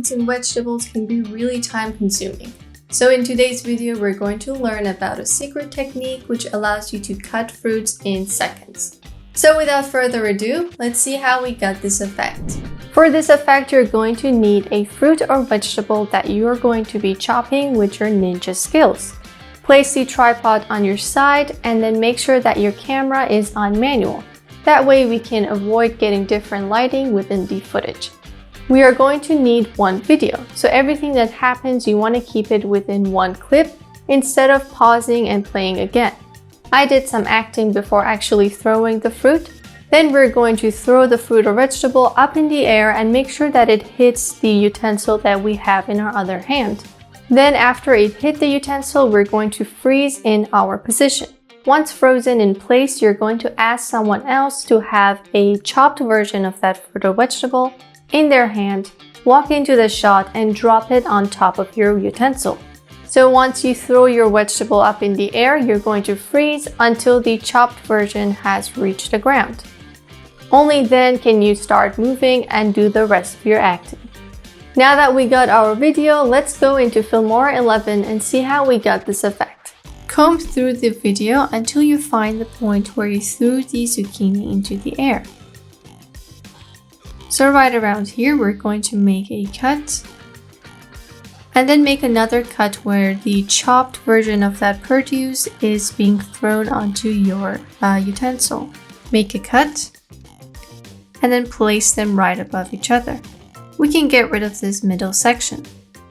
fruits and vegetables can be really time consuming. So in today's video, we're going to learn about a secret technique which allows you to cut fruits in seconds. So without further ado, let's see how we got this effect. For this effect, you're going to need a fruit or vegetable that you're going to be chopping with your ninja skills. Place the tripod on your side and then make sure that your camera is on manual. That way we can avoid getting different lighting within the footage. We are going to need one video, so everything that happens you want to keep it within one clip instead of pausing and playing again. I did some acting before actually throwing the fruit. Then we're going to throw the fruit or vegetable up in the air and make sure that it hits the utensil that we have in our other hand. Then after it hit the utensil, we're going to freeze in our position. Once frozen in place, you're going to ask someone else to have a chopped version of that fruit or vegetable in their hand, walk into the shot and drop it on top of your utensil. So once you throw your vegetable up in the air, you're going to freeze until the chopped version has reached the ground. Only then can you start moving and do the rest of your acting. Now that we got our video, let's go into Filmora 11 and see how we got this effect. Comb through the video until you find the point where you threw the zucchini into the air. So right around here, we're going to make a cut. And then make another cut where the chopped version of that produce is being thrown onto your utensil. Make a cut. And then place them right above each other. We can get rid of this middle section.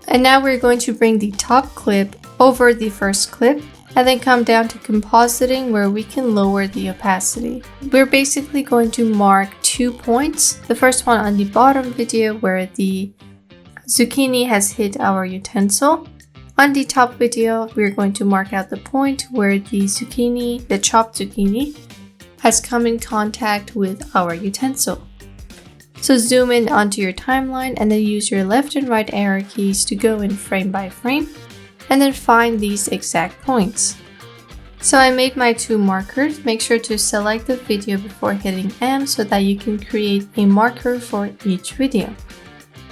And now we're going to bring the top clip over the first clip and then come down to compositing where we can lower the opacity. We're basically going to mark 2 points. The first one on the bottom video where the zucchini has hit our utensil. On the top video, we're going to mark out the point where the chopped zucchini, has come in contact with our utensil. So zoom in onto your timeline and then use your left and right arrow keys to go in frame by frame and then find these exact points. So I made my 2 markers. Make sure to select the video before hitting M so that you can create a marker for each video.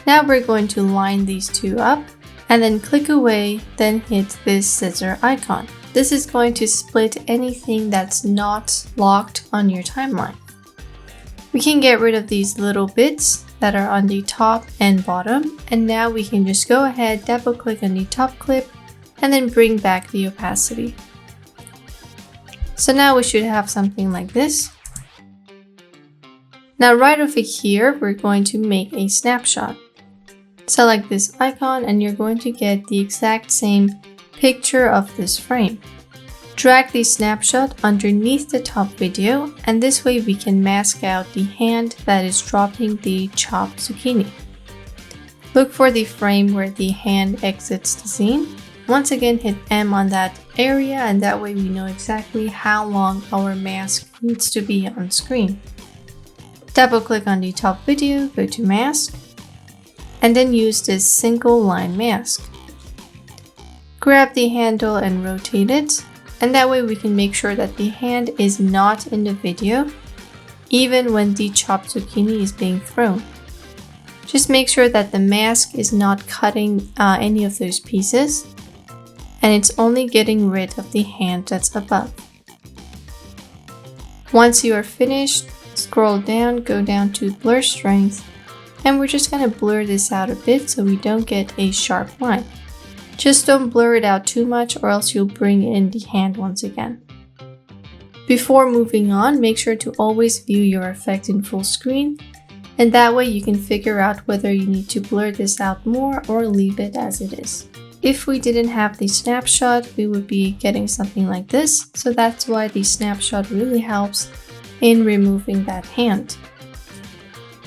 Now we're going to line these 2 up and then click away, then hit this scissor icon. This is going to split anything that's not locked on your timeline. We can get rid of these little bits that are on the top and bottom, and now we can just go ahead, double click on the top clip and then bring back the opacity. So now we should have something like this. Now right over here, we're going to make a snapshot. Select this icon and you're going to get the exact same picture of this frame. Drag the snapshot underneath the top video and this way we can mask out the hand that is dropping the chopped zucchini. Look for the frame where the hand exits the scene. Once again, hit M on that area and that way we know exactly how long our mask needs to be on screen. Double click on the top video, go to mask, and then use this single line mask. Grab the handle and rotate it, and that way we can make sure that the hand is not in the video, even when the chopped zucchini is being thrown. Just make sure that the mask is not cutting any of those pieces, and it's only getting rid of the hand that's above. Once you are finished, scroll down, go down to blur strength, and we're just going to blur this out a bit so we don't get a sharp line. Just don't blur it out too much or else you'll bring in the hand once again. Before moving on, make sure to always view your effect in full screen, and that way you can figure out whether you need to blur this out more or leave it as it is. If we didn't have the snapshot, we would be getting something like this, so that's why the snapshot really helps in removing that hand.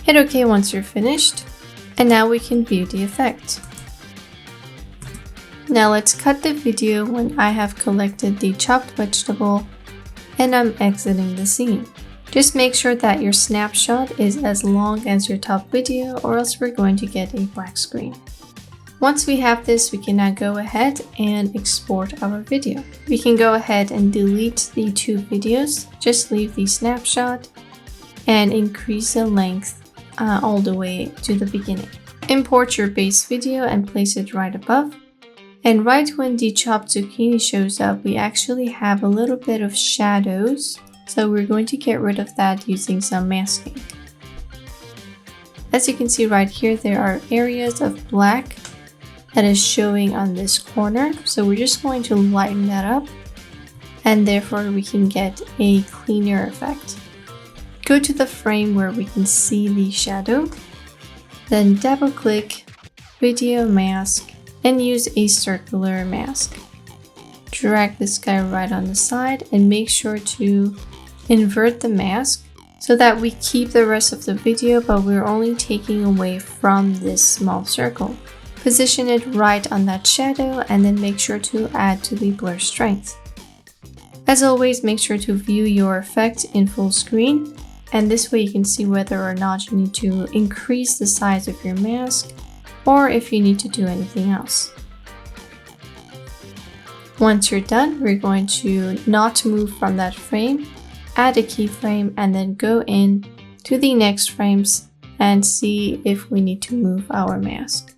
Hit OK once you're finished, and now we can view the effect. Now let's cut the video when I have collected the chopped vegetable and I'm exiting the scene. Just make sure that your snapshot is as long as your top video or else we're going to get a black screen. Once we have this, we can now go ahead and export our video. We can go ahead and delete the 2 videos, just leave the snapshot and increase the length all the way to the beginning. Import your base video and place it right above. And right when the chopped zucchini shows up, we actually have a little bit of shadows. So we're going to get rid of that using some masking. As you can see right here, there are areas of black that is showing on this corner. So we're just going to lighten that up, and therefore we can get a cleaner effect. Go to the frame where we can see the shadow, then double click video mask and use a circular mask. Drag this guy right on the side and make sure to invert the mask so that we keep the rest of the video, but we're only taking away from this small circle. Position it right on that shadow and then make sure to add to the blur strength. As always, make sure to view your effect in full screen, and this way you can see whether or not you need to increase the size of your mask or if you need to do anything else. Once you're done, we're going to not move from that frame, add a keyframe, and then go in to the next frames and see if we need to move our mask.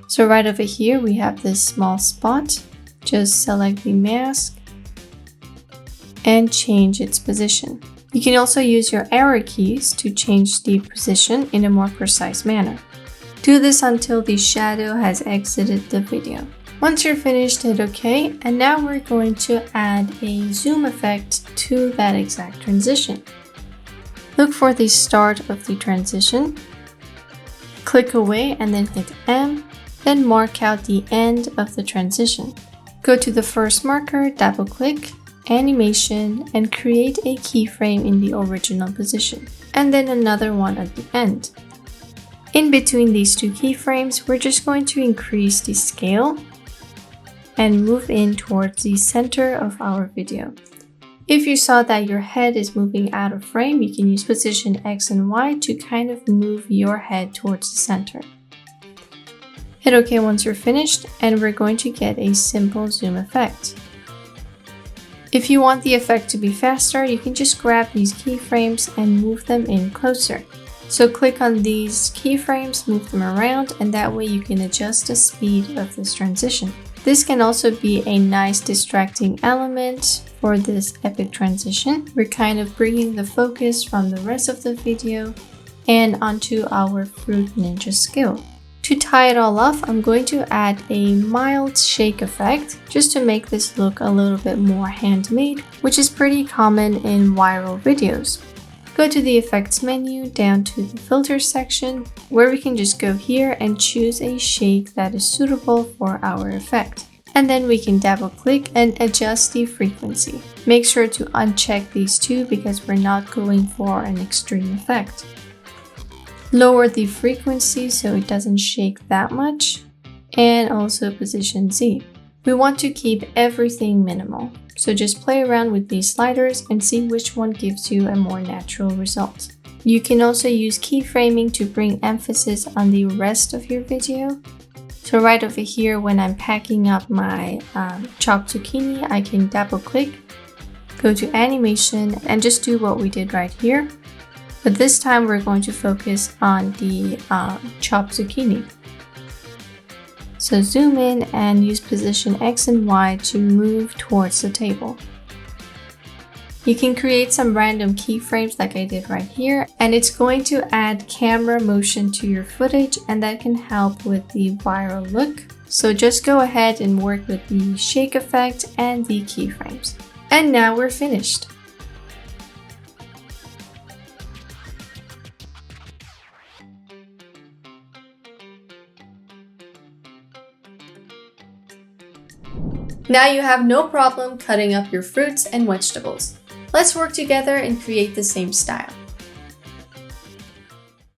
So right over here, we have this small spot. Just select the mask and change its position. You can also use your arrow keys to change the position in a more precise manner. Do this until the shadow has exited the video. Once you're finished, hit OK, and now we're going to add a zoom effect to that exact transition. Look for the start of the transition, click away and then hit M, then mark out the end of the transition. Go to the first marker, double click, animation, and create a keyframe in the original position, and then another one at the end. In between these two keyframes, we're just going to increase the scale and move in towards the center of our video. If you saw that your head is moving out of frame, you can use position X and Y to kind of move your head towards the center. Hit OK once you're finished, and we're going to get a simple zoom effect. If you want the effect to be faster, you can just grab these keyframes and move them in closer. So click on these keyframes, move them around, and that way you can adjust the speed of this transition. This can also be a nice distracting element for this epic transition. We're kind of bringing the focus from the rest of the video and onto our Fruit Ninja skill. To tie it all off, I'm going to add a mild shake effect just to make this look a little bit more handmade, which is pretty common in viral videos. Go to the effects menu down to the filter section where we can just go here and choose a shake that is suitable for our effect. And then we can double click and adjust the frequency. Make sure to uncheck these two because we're not going for an extreme effect. Lower the frequency so it doesn't shake that much, and also position Z. We want to keep everything minimal, so just play around with these sliders and see which one gives you a more natural result. You can also use keyframing to bring emphasis on the rest of your video. So right over here, when I'm packing up my chopped zucchini, I can double click, go to animation, and just do what we did right here. But this time we're going to focus on the chopped zucchini. So zoom in and use position X and Y to move towards the table. You can create some random keyframes like I did right here, and it's going to add camera motion to your footage, and that can help with the viral look. So just go ahead and work with the shake effect and the keyframes. And now we're finished. Now you have no problem cutting up your fruits and vegetables. Let's work together and create the same style.